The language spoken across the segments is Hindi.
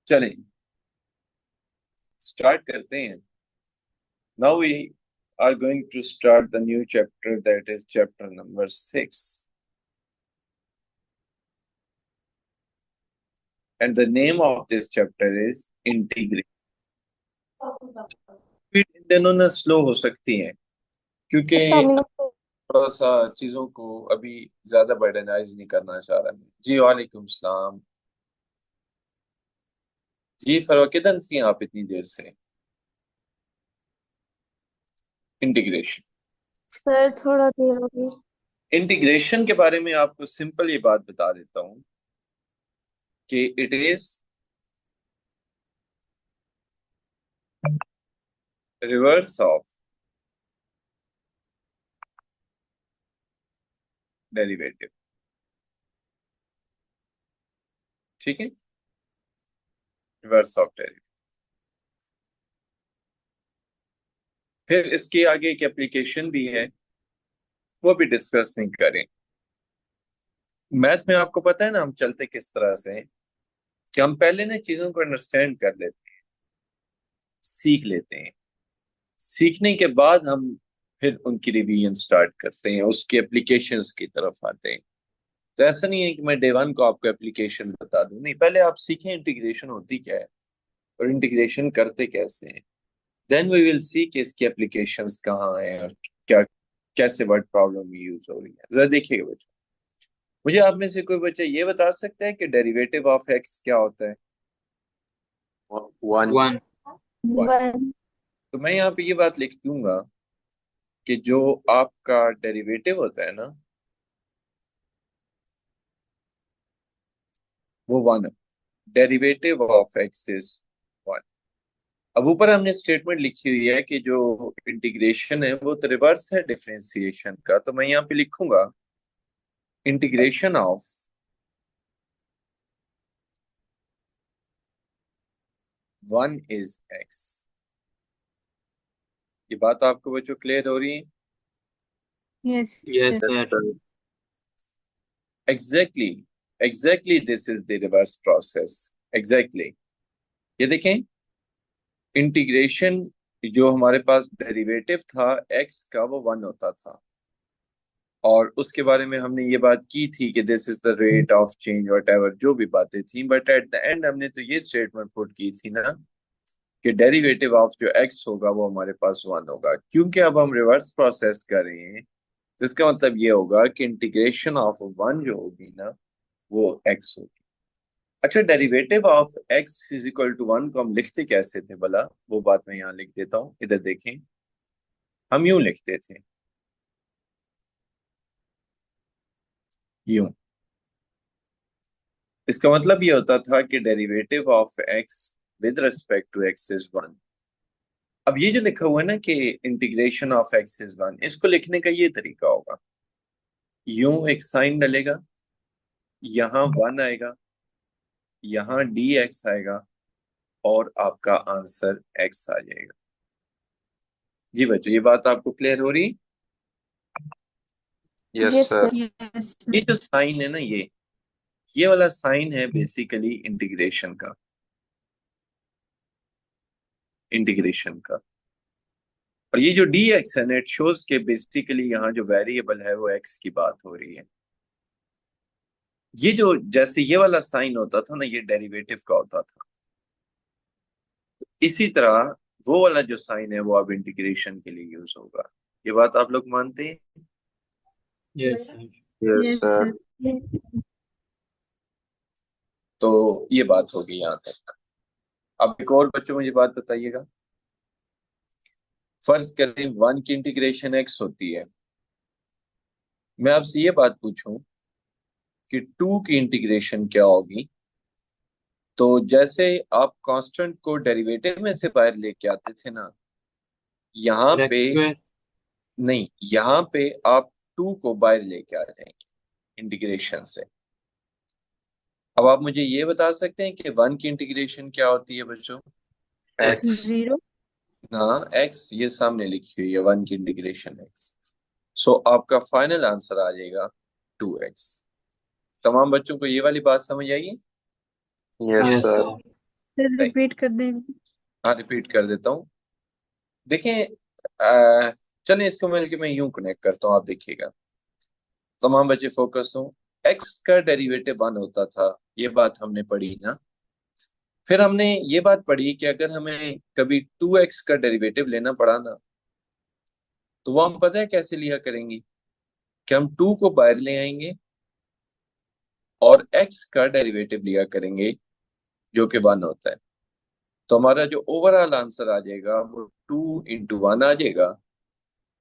चलें, स्टार्ट करते हैं। Now we are going to start the new chapter, that is chapter number 6, and the name of this chapter is integration. Speed इन दोनों ना स्लो हो सकती है, क्योंकि थोड़ा सा चीजों को अभी ज्यादा बर्डनाइज नहीं करना चाह रहा मैं। जी वालेकुम सलाम। जी फरवा, किधर थी आप इतनी देर से? इंटीग्रेशन। सर थोड़ा देर हो गई। इंटीग्रेशन के बारे में आपको सिंपल ये बात बता देता हूं कि it is reverse of derivative. ठीक है, रिवर्स ऑफ डेरिवेटिव। फिर इसके आगे एक एप्लीकेशन भी है, वो भी डिस्कस नहीं करें। मैथ में आपको पता है ना हम चलते किस तरह से हैं, कि हम पहले ना चीजों को अंडरस्टैंड कर लेते हैं, सीख लेते हैं। सीखने के बाद हम फिर उनकी रिवीजन स्टार्ट करते हैं, उसके एप्लीकेशंस की तरफ आते हैं। तो ऐसा नहीं है कि मैं डे वन को आपको एप्लीकेशन बता दूं, नहीं, पहले आप सीखें इंटीग्रेशन होती क्या है और इंटीग्रेशन करते कैसे हैं। देन वी विल सी कि इसकी एप्लीकेशंस कहाँ हैं और क्या, कैसे वर्ड प्रॉब्लम यूज हो रही है। जरा देखिएगा बच्चों, मुझे आप में से कोई बच्चा ये बता सकता है कि डेरिवेटिव ऑफ एक्स क्या होता है? वन। वन। वन। वन। तो मैं यहाँ पे ये बात लिख दूंगा कि जो आपका डेरिवेटिव होता है ना, वो one. Derivative of x is one. अब ऊपर हमने स्टेटमेंट लिखी हुई है कि जो इंटीग्रेशन है वो तो रिवर्स है डिफरेंशिएशन का, तो मैं यहाँ पे लिखूंगा integration of one is x. ये बात आपको बच्चों क्लियर हो रही है? Yes yes sir. Sir. Exactly, exactly this is the reverse process. Exactly, ये देखें, इंटीग्रेशन, जो हमारे पास डेरिवेटिव था एक्स का वो वन होता था, और उसके बारे में हमने ये बात की थी कि this is the rate of change what ever, जो भी बातें थी, बट एट द एंड हमने तो ये स्टेटमेंट पुट की थी ना कि डेरिवेटिव ऑफ जो एक्स होगा वो हमारे पास वन होगा। क्योंकि अब हम रिवर्स प्रोसेस कर रहे हैं, तो इसका मतलब ये होगा कि इंटीग्रेशन ऑफ वन जो होगी ना, वो एक्स होगी। अच्छा, derivative of x is equal to one को हम लिखते कैसे थे भला? वो बात मैं यहाँ लिख देता हूँ, इधर देखें। हम यूं लिखते थे, यूं। इसका मतलब ये होता था कि derivative of x with respect to x is one. अब ये जो लिखा हुआ है ना कि integration of x is one, इसको लिखने का ये तरीका होगा, यूं एक साइन डलेगा, यहाँ वन आएगा, यहाँ डी एक्स आएगा, और आपका आंसर एक्स आ जाएगा। जी बच्चों, ये बात आपको क्लियर हो रही? Yes yes sir. Sir. Yes ये सर। जो साइन है ना, ये वाला साइन है बेसिकली इंटीग्रेशन का, इंटीग्रेशन का। और ये जो डी एक्स है ना, इट शोज के बेसिकली यहाँ जो वेरिएबल है वो एक्स की बात हो रही है। ये जो जैसे ये वाला साइन होता था ना, ये डेरिवेटिव का होता था। इसी तरह वो वाला जो साइन है वो अब इंटीग्रेशन के लिए यूज होगा। ये बात आप लोग मानते हैं? Yes sir. Yes yes sir. Sir. तो ये बात होगी यहाँ तक। अब एक और बच्चों मुझे बात बताइएगा, फर्ज करें वन की इंटीग्रेशन एक्स होती है, मैं आपसे ये बात पूछूं कि टू की इंटीग्रेशन क्या होगी। तो जैसे आप कांस्टेंट को डेरिवेटिव में से बाहर लेके आते थे ना, यहाँ पे, एक्स स्क्वायर। नहीं, यहाँ पे आप टू को बाहर लेके आ जाएंगे इंटीग्रेशन से। अब आप मुझे ये बता सकते हैं कि वन की इंटीग्रेशन क्या होती है बच्चों? एक्स। जीरो। हाँ, एक्स, ये सामने लिखी हुई है वन की इंटीग्रेशन एक्स। सो आपका फाइनल आंसर आ जाएगा टू एक्स। तमाम बच्चों को ये वाली बात समझ आई है? Yes Yes, sir. sir. Sir सही। रिपीट कर देंगे। हाँ, रिपीट कर देता हूँ। देखें, चलिए इसको मिलके मैं यूं कनेक्ट करता हूँ, आप देखिएगा। तमाम बच्चे फोकस हो। एक्स का डेरिवेटिव 1 होता था, ये बात हमने पढ़ी ना। फिर हमने ये बात पढ़ी कि अगर हमें कभी 2x का डेरिवेटिव लेना पड़ा ना, तो वो हम पता है कैसे लिया करेंगे, कि हम 2 को बाहर ले आएंगे और x का डेरिवेटिव लिया करेंगे, जो कि 1 होता है। तो हमारा जो ओवरऑल आंसर आ जाएगा वो 2 into 1 आ जाएगा,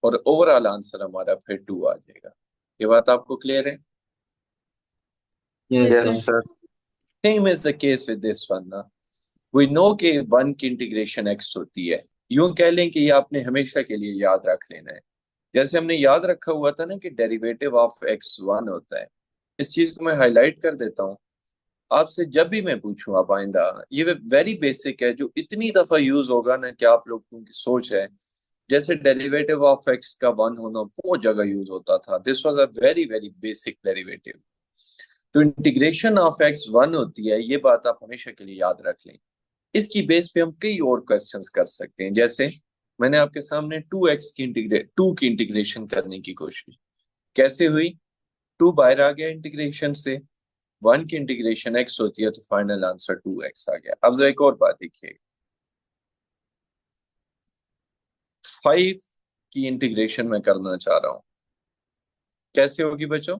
और ओवरऑल आंसर हमारा फिर 2 आ जाएगा। ये बात आपको क्लियर है? Yes, yes sir. Sir. Sir. Same is the case with this one ना। वी नो कि 1 की इंटीग्रेशन x होती है। यूं कह लें कि ये आपने हमेशा के लिए याद रख लेना है। जैसे हमने याद रखा हुआ था ना कि डेरिवेटिव ऑफ x 1 होता है। इस चीज को मैं हाईलाइट कर देता हूँ आपसे, जब भी मैं पूछूं आप आइंदा। ये वेरी बेसिक है, जो इतनी दफा यूज होगा ना कि आप लोगों की सोच है। जैसे डेरिवेटिव ऑफ x का 1 होना बहुत जगह यूज होता था। This was a very very basic derivative. तो इंटीग्रेशन ऑफ x 1 होती है, ये बात आप हमेशा के लिए याद रख लें। इसकी बेस पे हम कई और क्वेश्चंस कर सकते हैं। जैसे मैंने आपके सामने 2 की इंटीग्रेशन करने की कोशिश कैसे हुई। 2 बाहर आ गया इंटीग्रेशन से। 1 की इंटीग्रेशन x होती है, तो फाइनल आंसर 2x आ गया। अब जरा एक और बात देखिए, 5 की इंटीग्रेशन मैं करना चाह रहा हूं, कैसे होगी बच्चों?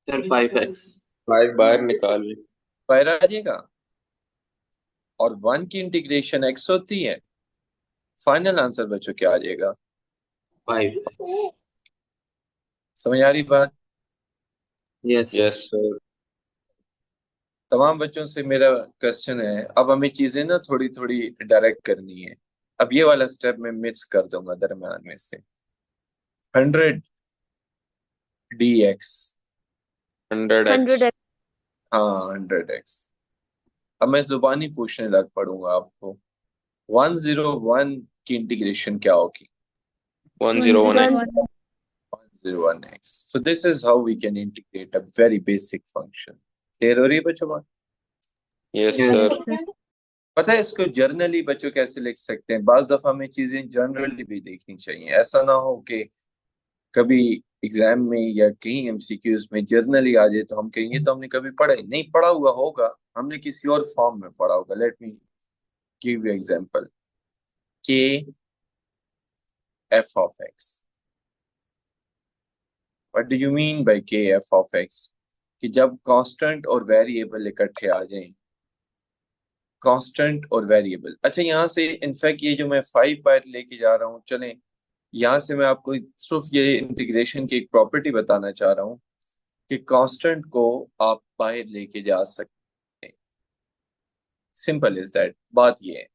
Sir, 5x. 5 बाहर निकाल ली। बाहर आ जाएगा, और 1 की इंटीग्रेशन x होती है। फाइनल आंसर बच्चों क्या आ जाएगा? 5x. समझ आ रही बात? Yes, sir. Yes sir. तमाम बच्चों से मेरा क्वेश्चन है, अब हमें चीजें ना थोड़ी थोड़ी डायरेक्ट करनी है। अब ये वाला स्टेप मैं मिस कर दूंगा दरम्यान में से। 100 dx। 100x। 100x। हाँ, 100x। अब मैं जुबानी पूछने लग पड़ूंगा आपको। 101 की इंटीग्रेशन क्या होगी? 101x। 101x। So this is how we can integrate a very basic function. Clear हो रही है बच्चों बात? Yes Yes, sir. Yes sir. पता है इसको जर्नली बच्चों कैसे लिख सकते हैं? बाज दफा हमें चीजें जनरली भी देखनी चाहिए। ऐसा ना हो कि कभी एग्जाम में या कहीं एमसीक्यूज में जर्नली आ जाए तो हम कहेंगे तो हमने कभी पढ़ा ही नहीं। पढ़ा हुआ होगा, हमने किसी और फॉर्म में पढ़ा होगा। Let me give you example. K F of X. What do you mean by K F of X? कि जब कांस्टेंट और वेरिएबल इकट्ठे आ जाएं। कांस्टेंट और वेरिएबल, अच्छा यहाँ से इनफैक्ट ये जो मैं 5 बार लेके जा रहा हूँ, चलें यहाँ से मैं आपको सिर्फ ये इंटीग्रेशन की एक प्रॉपर्टी बताना चाह रहा हूँ कि कांस्टेंट को आप बाहर लेके जा सकते हैं। Simple is that. बात ये है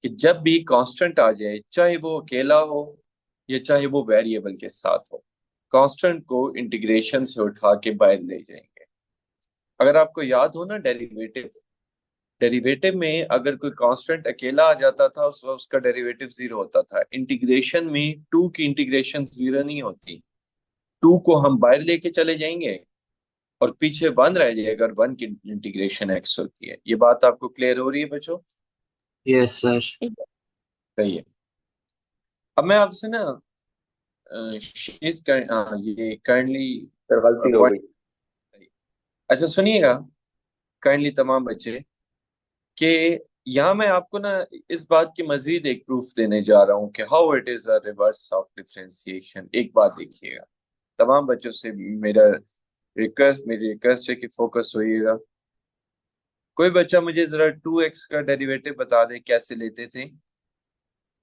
कि जब भी कांस्टेंट आ जाए, चाहे वो अकेला हो या चाहे वो वेरिएबल के साथ हो, कांस्टेंट को इंटीग्रेशन से उठा के बाहर ले जाएंगे। अगर आपको याद हो ना, डेरिवेटिव डेरिवेटिव में अगर कोई कांस्टेंट अकेला आ जाता था, उसका डेरिवेटिव 0 होता था। इंटीग्रेशन में 2 की इंटीग्रेशन 0 नहीं होती। 2 को हम बाहर लेके चले जाएंगे और पीछे 1 रह जाएगा, और 1 की इंटीग्रेशन x होती है। ये बात आपको क्लियर हो रही है बच्चों? yes, sir. सही है। अब मैं आपसे ना ये काइंडली सर गलती हो पॉइंट। गई। अच्छा सुनिएगा काइंडली तमाम बच्चे, कि यहाँ मैं आपको ना इस बात की मजीद एक प्रूफ देने जा रहा हूँ कि how it is the reverse of differentiation. एक बात देखिएगा, तमाम बच्चों से मेरी रिक्वेस्ट है कि फोकस होइएगा। कोई बच्चा मुझे जरा 2x का डेरिवेटिव बता दे कैसे लेते थे?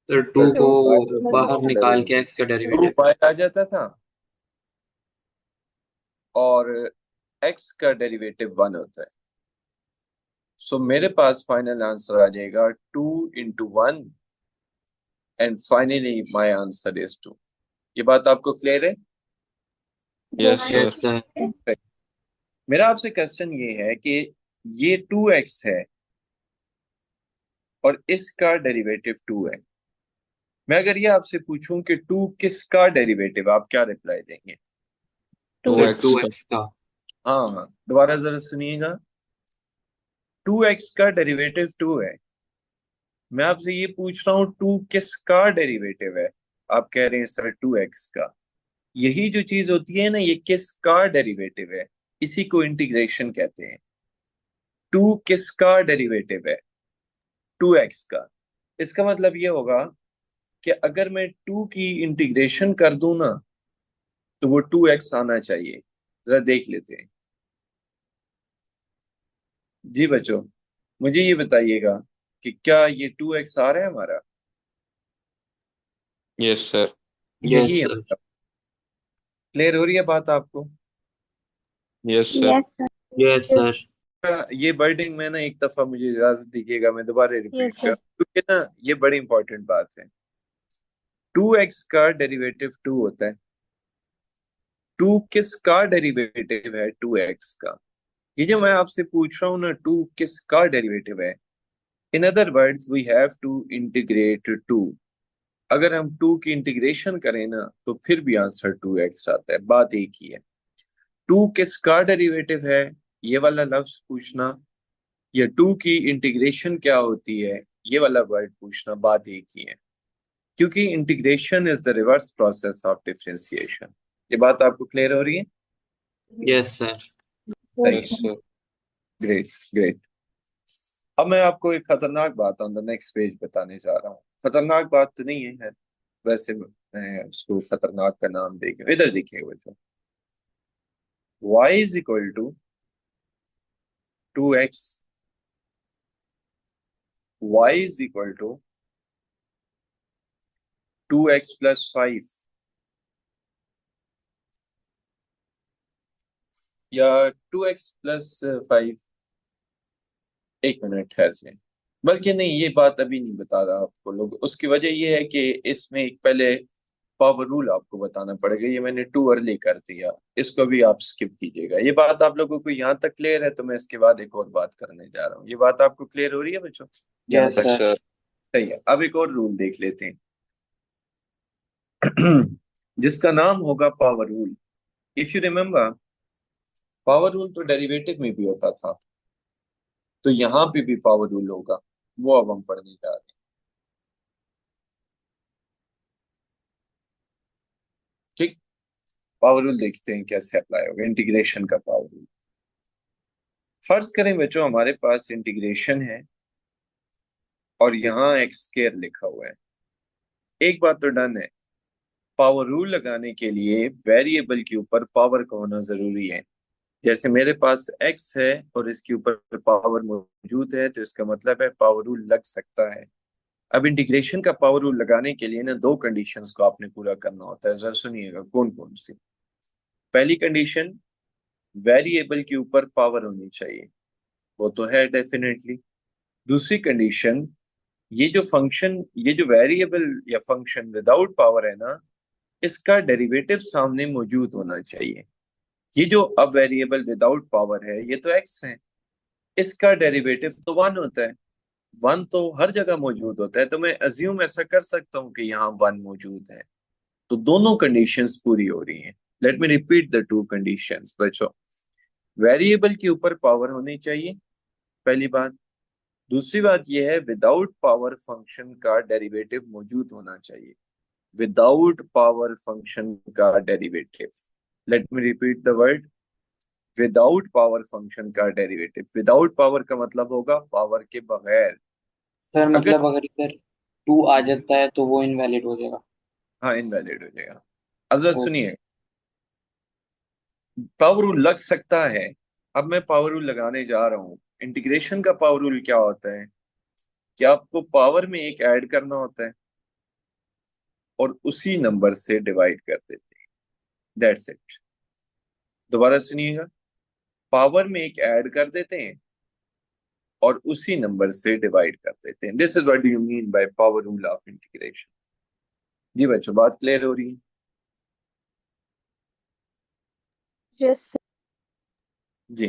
Sir, 2 को बाहर निकाल के x का 2 डेरिवेटिव. बाहर आ जाता था और x का डेरिवेटिव 1 होता है। सो मेरे पास फाइनल आंसर आ जाएगा 2 into 1, and finally my answer is 2। ये बात आपको क्लियर है? Yes Yes, sir. sir. मेरा आपसे क्वेश्चन ये है कि ये 2x है और इसका डेरिवेटिव 2 है। मैं अगर ये आपसे पूछूं कि 2 किसका डेरिवेटिव, आप क्या रिप्लाई देंगे? Sir, 2x का। 2x का. हाँ हाँ, दोबारा जरा सुनिएगा। 2x का डेरिवेटिव 2 है। मैं आपसे ये पूछ रहा हूँ 2 किसका डेरिवेटिव है? आप कह रहे हैं सर 2x का। यही जो चीज होती है ना, ये किसका डेरिवेटिव है, इसी को इंटीग्रेशन कहते हैं। 2 किसका डेरिवेटिव है? 2x का। इसका मतलब ये होगा कि अगर मैं 2 की इंटीग्रेशन कर दूं ना, तो वो 2x आना चाहिए। जरा देख लेते हैं। जी बच्चों, मुझे ये बताइएगा कि क्या ये 2x आ रहा है हमारा? Yes, sir. यस यही है सर। मतलब। क्लियर हो रही है बात आपको? Yes, sir. Yes sir. Yes yes. Sir. ये वर्डिंग में ना एक दफा मुझे इजाजत दीजिएगा, मैं दोबारा रिपीट यस कर, सर। क्योंकि ना ये बड़ी इंपॉर्टेंट बात है। 2x का डेरिवेटिव 2 होता है। 2 किसका डेरिवेटिव है? 2x का। ये जो मैं आपसे पूछ रहा हूँ ना, 2 किसका डेरिवेटिव है, in other words we have to integrate 2। अगर हम 2 की इंटीग्रेशन करें ना, तो फिर भी आंसर 2x आता है। बात एक ही है। 2 किसका डेरिवेटिव है, ये वाला लफ्ज पूछना, या 2 की इंटीग्रेशन क्या होती है, ये वाला वर्ड पूछना, बात एक ही है। क्योंकि integration is the reverse process of differentiation. ये बात आपको क्लियर हो रही है? Yes sir. सही है। Yes, sir. Great, great. अब मैं आपको एक खतरनाक बात ऑन द नेक्स्ट पेज बताने जा रहा हूँ। खतरनाक बात तो नहीं है, वैसे मैं उसको खतरनाक का नाम देंगे। इधर देखिए बच्चों, y is equal to 2x, y is equal to 2x plus 5, या 2x प्लस 5। एक मिनट ठहर जाए, बल्कि नहीं, ये बात अभी नहीं बता रहा आपको लोग। उसकी वजह ये है कि इसमें एक पहले पावर रूल आपको बताना पड़ेगा। ये मैंने टू अर्ली कर दिया, इसको भी आप स्किप कीजिएगा। ये बात आप लोगों को यहाँ तक क्लियर है? तो मैं इसके बाद एक और बात करने जा रहा हूँ। ये बात आपको क्लियर हो रही है बच्चों यहाँ यस तक? Yes, sir. sir. सही है। अब एक और रूल देख लेते हैं जिसका नाम होगा power rule. If you remember, power rule तो डेरिवेटिव में भी होता था, तो यहाँ पे भी पावर रूल होगा। वो अब हम पढ़ने जा रहे हैं। ठीक, पावर रूल देखते हैं कैसे अप्लाई होगा, इंटीग्रेशन का पावर रूल। फर्ज करें बच्चों, हमारे पास इंटीग्रेशन है और यहाँ एक्स स्क्वायर लिखा हुआ है। एक बात तो डन है, पावर रूल लगाने के लिए वेरिएबल के ऊपर पावर का होना जरूरी है। जैसे मेरे पास एक्स है और इसके ऊपर पावर मौजूद है, तो इसका मतलब है पावर रूल लग सकता है। अब इंटीग्रेशन का पावर रूल लगाने के लिए ना दो कंडीशंस को आपने पूरा करना होता है। जरा सुनिएगा कौन कौन सी। पहली कंडीशन, वेरिएबल के ऊपर पावर होनी चाहिए, वो तो है डेफिनेटली। दूसरी कंडीशन, ये जो वेरिएबल या फंक्शन विदाउट पावर है ना, इसका डेरिवेटिव सामने मौजूद होना चाहिए। ये जो अब वेरिएबल विदाउट पावर है, ये तो एक्स है, इसका डेरिवेटिव तो 1 होता है। 1 तो हर जगह मौजूद होता है, तो मैं अज्यूम ऐसा कर सकता हूँ कि यहाँ 1 मौजूद है। तो दोनों कंडीशंस पूरी हो रही हैं। Let me repeat the two conditions बच्चों। वेरिएबल के ऊपर पावर होनी चाहिए, पहली बात। दूसरी बात यह है, विदाउट पावर फंक्शन का डेरिवेटिव मौजूद होना चाहिए। विदाउट पावर फंक्शन का derivative, let me repeat the word, without power function का डेरिवेटिव। विदाउट पावर का मतलब होगा पावर के बगैर। सर अगर, मतलब अगर इधर 2 आ जी, जाता है तो वो इनवैलिड हो जाएगा। हाँ इनवैलिड हो जाएगा। अब जरा ओके। सुनिए, पावर रूल लग सकता है। अब मैं पावर रूल लगाने जा रहा हूँ। इंटीग्रेशन का पावर रूल क्या होता है कि आपको पावर में एक ऐड करना होता है और उसी नंबर से डिवाइड कर देते हैं। That's it. दोबारा सुनिएगा, पावर में एक ऐड कर देते हैं और उसी नंबर से डिवाइड कर देते हैं। This is what do you mean by power rule of integration. जी बच्चों, बात क्लियर हो रही है? यस जी,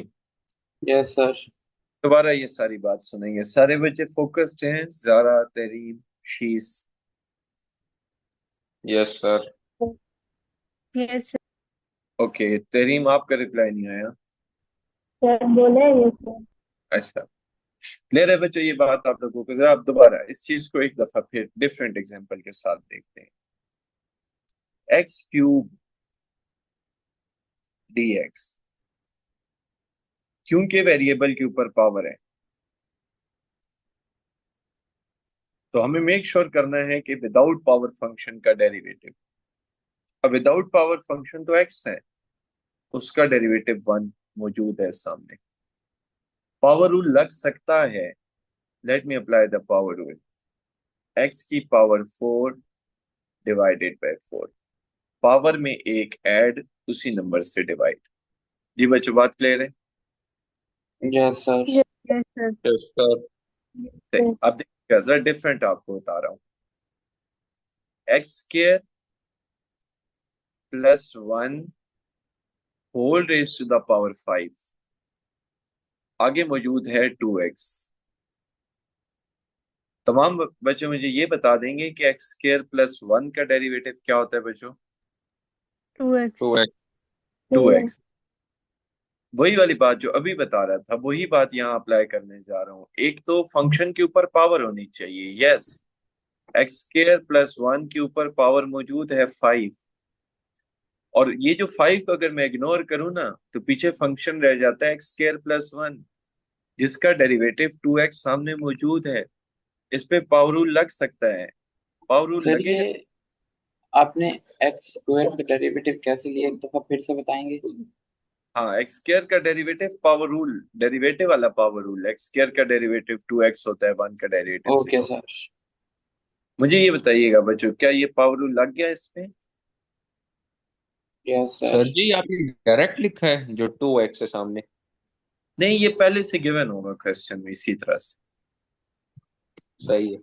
यस सर। दोबारा ये सारी बात सुनेंगे। सारे बच्चे फोकस्ड हैं? जारा, तरीम, शीस? Yes, sir. Sir. Yes okay, Tarim आपका रिप्लाई नहीं आया। सर। बोले यस सर। अच्छा, क्लियर है बच्चों ये बात आप लोगों को? जरा आप दोबारा इस चीज को एक दफा फिर डिफरेंट एग्जांपल के साथ देखते हैं। एक्स क्यूब dx, क्योंकि वेरिएबल के ऊपर पावर है तो हमें मेक श्योर करना है कि विदाउट पावर फंक्शन का डेरिवेटिव, अब विदाउट पावर फंक्शन तो x है, उसका डेरिवेटिव 1 मौजूद है सामने। पावर रूल लग सकता है, let me apply the power rule. x की पावर 4 डिवाइडेड बाय 4, पावर में एक ऐड, उसी नंबर से डिवाइड। जी बच्चों बात क्लियर है? Yes sir. Yes, sir. Yes, sir. सही। अब देखिएगा जरा डिफरेंट आपको बता रहा हूं। X square plus 1 whole raise to the power 5, आगे मौजूद है 2x। तमाम बच्चों मुझे ये बता देंगे कि एक्स स्क्वायर प्लस 1 का डेरिवेटिव क्या होता है बच्चों? 2x. 2x. 2x। वही वाली बात जो अभी बता रहा था, वही बात यहाँ अप्लाई करने जा रहा हूँ। एक तो फंक्शन के ऊपर पावर होनी चाहिए, यस। एक्स स्क्वायर प्लस 1 के ऊपर पावर मौजूद है 5, और ये जो 5 को अगर मैं इग्नोर करूँ ना तो पीछे फंक्शन रह जाता है एक्स स्क्वायर प्लस 1, जिसका डेरिवेटिव 2x सामने मौजूद है। इस पे पावर रूल लग सकता है, पावर रूल सर लगेगा। ये आपने एक्स स्क्वायर का डेरिवेटिव कैसे लिया, एक दफा फिर से बताएंगे? हाँ, एक्स स्क्वायर का डेरिवेटिव पावर रूल, डेरिवेटिव वाला पावर रूल। एक्स स्क्वायर का डेरिवेटिव 2x होता है 1 का डेरिवेटिव से। Okay sir. मुझे ये बताइएगा बच्चों, क्या ये पावर रूल लग गया इसमें? Yes sir sir. जी आपने डायरेक्ट लिखा है जो 2x है सामने। नहीं, ये पहले से गिवन होगा क्वेश्चन में इसी तरह से। सही है।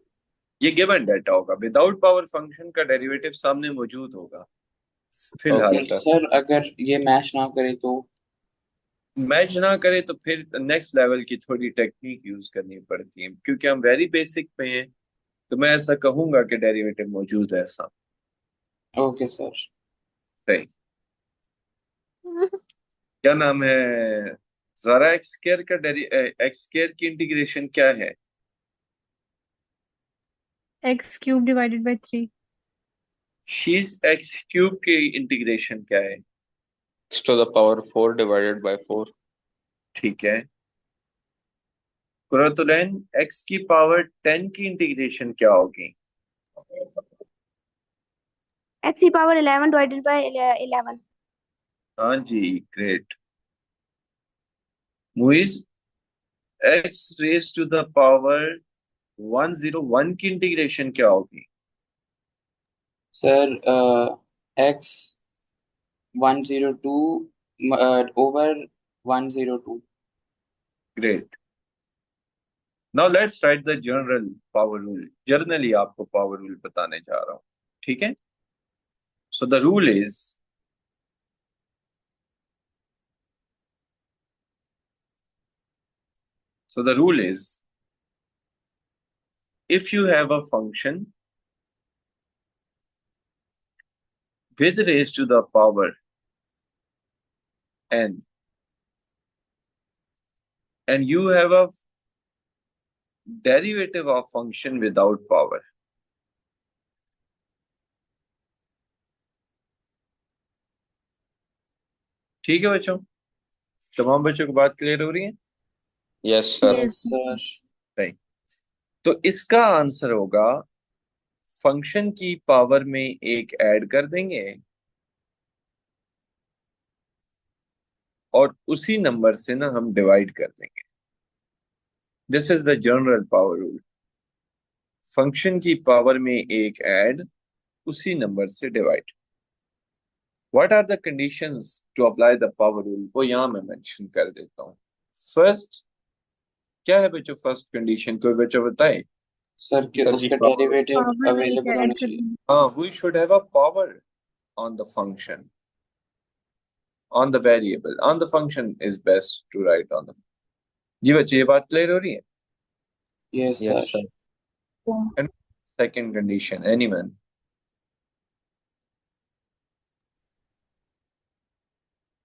ये गिवन डाटा होगा, विदाउट पावर फंक्शन का डेरिवेटिव सामने मौजूद होगा फिलहाल। ओके पर सर। सर अगर ये मैच ना करे तो? मैच ना करे तो फिर नेक्स्ट लेवल की थोड़ी टेक्निक यूज करनी पड़ती है, क्योंकि हम वेरी बेसिक पे हैं। तो मैं ऐसा कहूंगा कि डेरिवेटिव मौजूद है सामने। Okay sir. सही। क्या नाम है? जरा एक्स स्क्वायर का एक्स स्क्वायर की इंटीग्रेशन क्या है? X cube divided by 3. शीज x cube की इंटीग्रेशन क्या है? x to the power 4 divided by 4. ठीक है। कुरतुलैन एक्स की पावर 10 की इंटीग्रेशन क्या होगी? X की power 11 divided by 11. हाँ जी, great. Muiz X raise to the power 101 की इंटीग्रेशन क्या होगी? Sir X 102 over 102। Great. Now let's write the general power rule. Generally आपको पावर रूल बताने जा रहा हूं, ठीक है? So the rule is, so the rule is, if you have a function with raised to the power n, and you have a derivative of function without power, ठीक है बच्चों? तमाम बच्चों को बात क्लियर हो रही है? Yes sir. Yes. Yes sir. नहीं, तो इसका आंसर होगा, फंक्शन की पावर में एक ऐड कर देंगे और उसी नंबर से ना हम डिवाइड कर देंगे। This is the general power rule. Function की पावर में एक ऐड, उसी नंबर से divide. What are the conditions to apply the power rule, वो यहां मैं मेंशन कर देता हूं। फर्स्ट, क्या है बच्चों फर्स्ट कंडीशन? कोई बच्चों बताए? सर कि सर जी उसका power. डेरिवेटिव Power में एक अवेलेबल ऐड होना कर चाहिए। देंगे. हाँ, we should have a power on the function, on the variable, on the function is best to write on the। जी बच्चे ये बात क्लियर हो रही है? Yes Yes sir. sir. And second condition, anyone?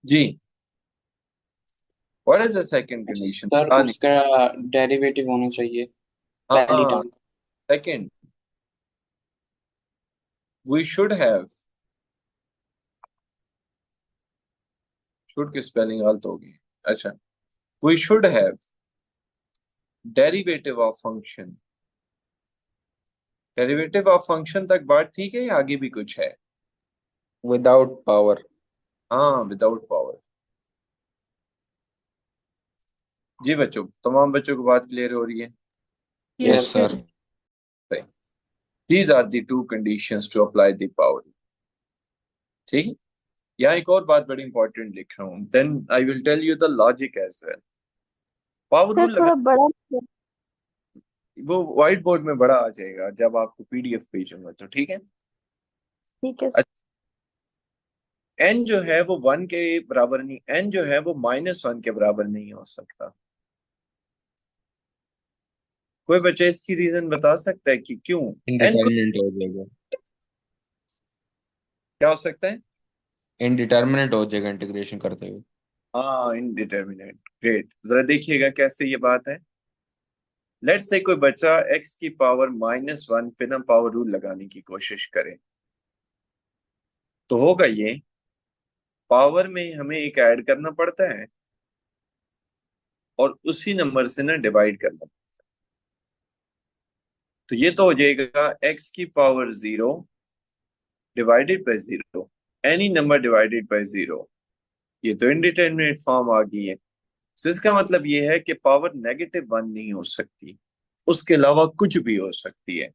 जी, what is the second condition? Sir उसका डेरिवेटिव होना चाहिए पहली हाँ, term. Second we should have, should की स्पेलिंग गलत होगी। अच्छा, we should have derivative of function. Derivative of function तक बात ठीक है या आगे भी कुछ है? Without power. हाँ, विदाउट पावर। जी बच्चों, तमाम बच्चों को बात क्लियर हो रही है? Yes Yes, sir. sir. These are the two conditions to apply the power rule. ठीक है, यहाँ एक और बात बड़ी इंपॉर्टेंट लिख रहा हूँ, then I will tell you the logic as well. Power sir rule थोड़ा बड़ा वो व्हाइट बोर्ड में बड़ा आ जाएगा जब आपको पीडीएफ भेजूंगा, तो ठीक है। ठीक है सर। एन जो है वो 1 के बराबर नहीं, एन जो है वो -1 के बराबर नहीं हो सकता। कोई बच्चा इसकी रीजन बता सकता है कि क्यों एन को इनडिटर्मिनेट हो जाएगा। क्या हो सकता है? इनडिटर्मिनेट हो जाएगा इंटीग्रेशन करते हुए। हाँ, इनडिटर्मिनेट। ग्रेट, जरा देखिएगा कैसे ये बात है। लेट्स से कोई बच्चा x की पावर -1 पे ना पावर रूल लगाने की कोशिश करे, तो होगा ये, पावर में हमें एक ऐड करना पड़ता है और उसी नंबर से ना डिवाइड करना। तो ये तो हो जाएगा x की power 0 divided by 0, any number divided by 0। ये तो इनडिटरमिनेट फॉर्म आ गई है। तो इसका मतलब ये है कि पावर -1 नहीं हो सकती, उसके अलावा कुछ भी हो सकती है।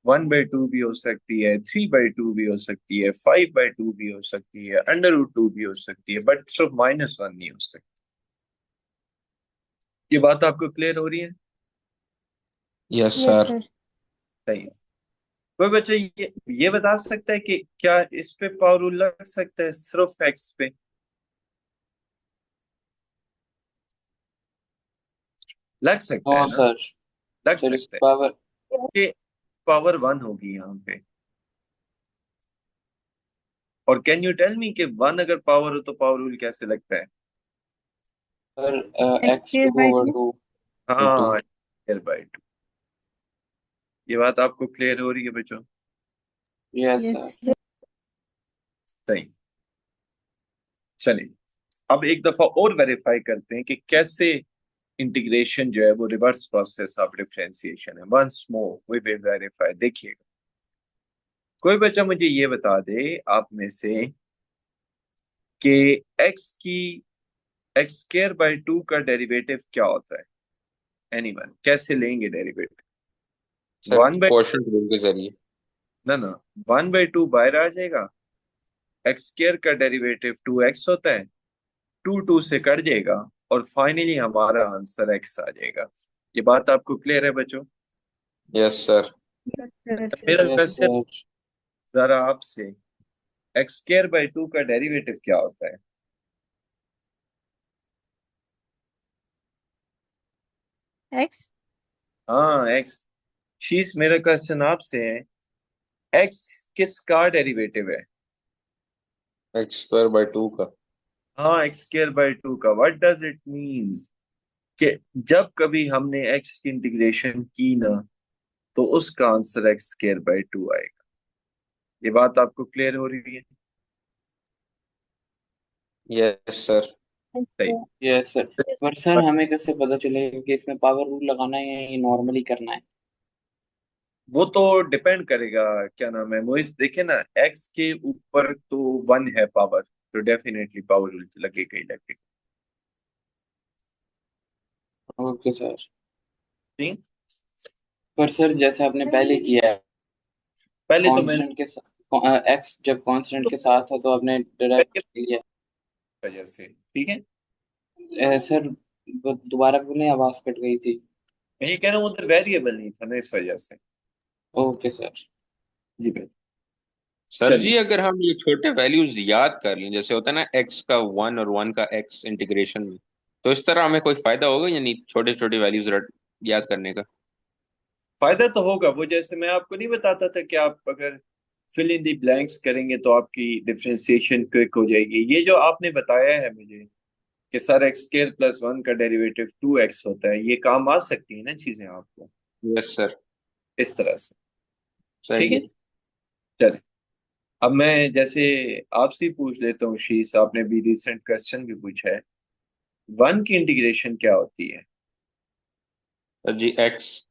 1/2 भी हो सकती है, 3/2 भी हो सकती है, 5/2 भी हो सकती है, √2 भी हो सकती है, बट सिर्फ -1 नहीं हो सकती। ये बात आपको क्लियर हो रही है? Yes Yes, sir. sir. सही है। कोई बच्चा ये बता सकता है कि क्या इस पे पावर रूल लग सकता है सिर्फ एक्स पे? लग सकता हाँ है ना? सर। लग सर इस सकता है पावर कि पावर 1 होगी यहाँ पे। और कैन यू टेल मी कि 1 अगर पावर हो तो पावर रूल कैसे लगता है? Sir X x square two by over 2. Two. हाँ, x²/2। ये बात आपको क्लियर हो रही है बच्चों? Yes Yes, sir. sir. सही। चलिए, अब एक दफा और वेरीफाई करते हैं कि कैसे इंटीग्रेशन जो है वो रिवर्स प्रोसेस ऑफ डिफरेंशिएशन है। Once more we will verify. देखिएगा, कोई बच्चा मुझे ये बता दे आप में से कि x² का डेरिवेटिव क्या होता है? एनीवन, कैसे लेंगे डेरिवेटिव? सर 1/, क्वोशंट रूल के जरिए। ना 1/2 बाहर आ जाएगा, x² का डेरिवेटिव 2x होता है, 2 से कट जाएगा और फाइनली हमारा आंसर x आ जाएगा। ये बात आपको क्लियर है बच्चों? Yes sir. Yes, sir. मेरा यस क्वेश्चन सर। जरा आपसे, x² का डेरिवेटिव क्या होता है? X. हाँ, x। शीश, मेरा क्वेश्चन आपसे है, x किसका डेरिवेटिव है? x² by 2 का। हाँ, x²/2 का। व्हाट डज इट मीन्स कि जब कभी हमने x की इंटीग्रेशन की ना, तो उसका आंसर x²/2 आएगा। ये बात आपको क्लियर हो रही है? Yes sir. Yes, सही। sir. Yes sir. पर सर हमें कैसे पता चलेगा कि इसमें पावर रूल लगाना है या ये नॉर्मली करना है? वो तो डिपेंड करेगा, क्या नाम है मोइस, देखे ना, x के ऊपर तो 1 है पावर, तो डेफिनेटली पावर रूल लगेगा ही लगेगा। Okay sir. ठीक? पर सर जैसे आपने पहले किया है पहले तो मैंने कांस्टेंट के साथ, एक्स जब कांस्टेंट के साथ था तो आपने डिराइव कर लिया। वजह से, ठीक है। सर दोबारा बोलें, आवाज कट गई थी। मैं ये कह रहा हूँ उधर वेरिएबल नहीं था ना, इस वजह से। Okay sir. जी भाई। सर जी चलिए, अगर हम ये छोटे वैल्यूज याद कर लें, जैसे होता है ना x का 1 और 1 का x इंटीग्रेशन में, तो इस तरह हमें कोई फायदा होगा या नहीं छोटे छोटे वैल्यूज याद करने का? फायदा तो होगा। वो जैसे मैं आपको नहीं बताता था कि आप अगर फिल इन दी ब्लैंक्स करेंगे तो आपकी डिफरेंशिएशन क्विक हो जाएगी। ये जो आपने बताया है मुझे कि सर एक्स स्क्वायर प्लस 1 का डेरिवेटिव 2x होता है, ये काम आ सकती है ना चीजें आपको यस सर, इस तरह से। सही ठीक है, है। चले। अब मैं जैसे आपसे ही पूछ लेता हूँ शीस, आपने भी रिसेंट क्वेश्चन भी पूछा है, 1 की इंटीग्रेशन क्या होती है? सर जी एक्स।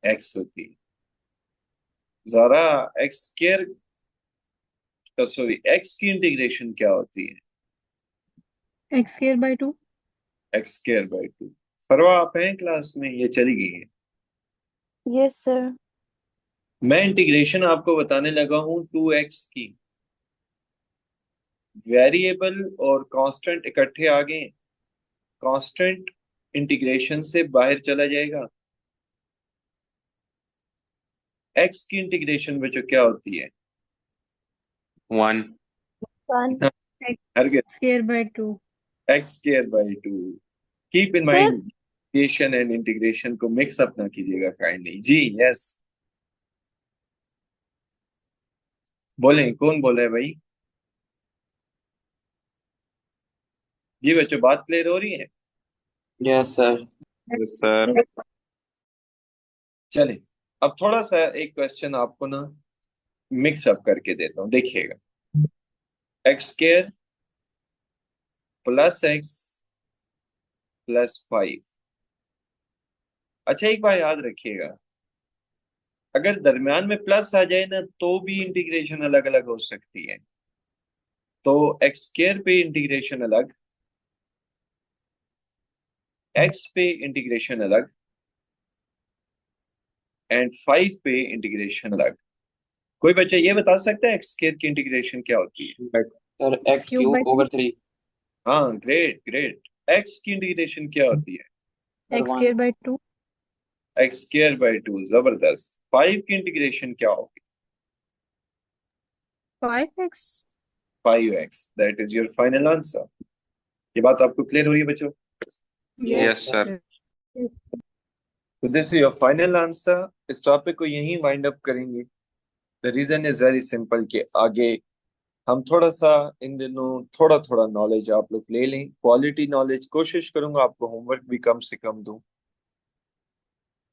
x होती है। जरा एक्स स्क्वायर, सॉरी x की इंटीग्रेशन क्या होती है? X square by 2. X square by 2। फरवा आप हैं क्लास में, ये चली गई है? Yes, sir. मैं इंटीग्रेशन आपको बताने लगा हूं 2x की। वेरिएबल और कांस्टेंट इकट्ठे आ गए, कांस्टेंट इंटीग्रेशन से बाहर चला जाएगा। x की इंटीग्रेशन बच्चों क्या होती है? 1। 1. X हरगिज square by 2. X square by 2। Keep in Sir, mind, integration and integration को मिक्स अप ना कीजिएगा काइंडली जी। यस, बोलें, कौन बोला है भाई? जी बच्चों, बात क्लियर हो रही है? Yes sir. Yes sir. चले, अब थोड़ा सा एक क्वेश्चन आपको ना मिक्स अप करके देता हूं, देखिएगा। X square plus x plus 5। अच्छा, एक बात याद रखिएगा, अगर दरमियान में प्लस आ जाए ना तो भी इंटीग्रेशन अलग अलग हो सकती है। तो एक्स स्क्वायर पे इंटीग्रेशन अलग, एक्स पे इंटीग्रेशन अलग, एंड 5 पे इंटीग्रेशन अलग। कोई बच्चा ये बता सकता है एक्स स्क्वायर की इंटीग्रेशन क्या होती है? Sir X x cube by cube over 3। हाँ, ग्रेट ग्रेट। एक्स की इंटीग्रेशन क्या होती है? Sir X 1। square by 2. X square by 2, जबरदस्त। 5 की इंटीग्रेशन क्या होगी? 5x. 5x, that is your final answer. ये बात आपको क्लियर हो रही है बच्चों? Yes yes. सर। तो this is your final answer. इस टॉपिक को यहीं वाइंड अप करेंगे। The reason is very simple कि आगे हम थोड़ा सा इन दिनों थोड़ा थोड़ा नॉलेज आप लोग ले लें, क्वालिटी नॉलेज। कोशिश करूंगा आपको होमवर्क भी कम से कम दूं,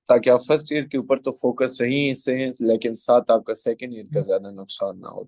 ताकि आप फर्स्ट ईयर के ऊपर तो फोकस रही इससे, लेकिन साथ आपका सेकंड ईयर का ज्यादा नुकसान ना हो।